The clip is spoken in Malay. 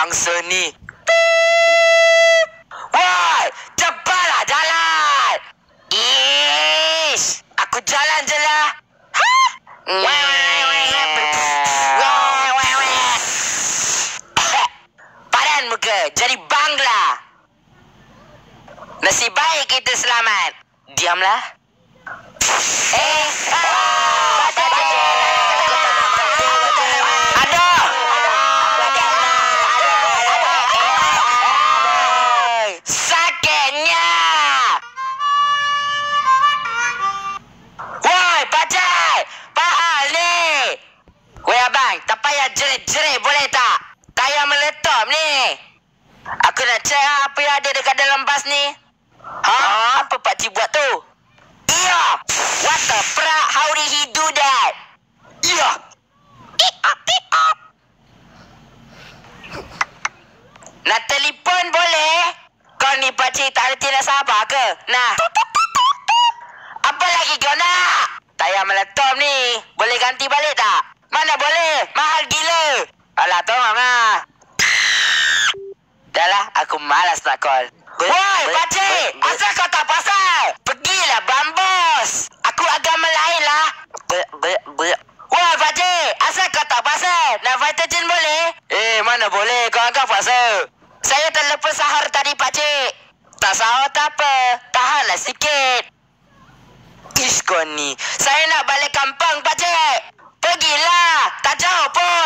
angsa ni. Woi, cepatlah jalan. Ish, aku jalan je lah. Padan muka, jadi bangla. Nasib baik kita selamat. Diamlah. Sakitnya. Woi, Pacai. Pahal ni. Woi, abang, tak payah jerit-jerit boleh tak? Tayar meletup ni. Aku nak cek apa yang ada dekat dalam bas ni. Apa pakcik buat tu? Iya. What the fuck? How did he do that? Iya. Nak telefon boleh? Kau ni pakcik tak reti nak sabar ke? Nah. Apa lagi kau nak? Tayar meletup ni. Boleh ganti balik tak? Mana boleh? Mahal gila. Alah, tolong lah. Dah lah, aku malas nak call. Woi, pakcik! Asal kau tak pasal? Pergilah, bambos! Aku agama lain lah. Woi, pakcik! Asal kau tak pasal? Nak Vitagen boleh? Mana boleh? Kau anggap pasal? Saya terlepas sahur tadi, pakcik. Tak sahur tak apa. Tahanlah sikit. Ish, kau ni. Saya nak balik kampung, pakcik. Pergilah. Tak jauh pun.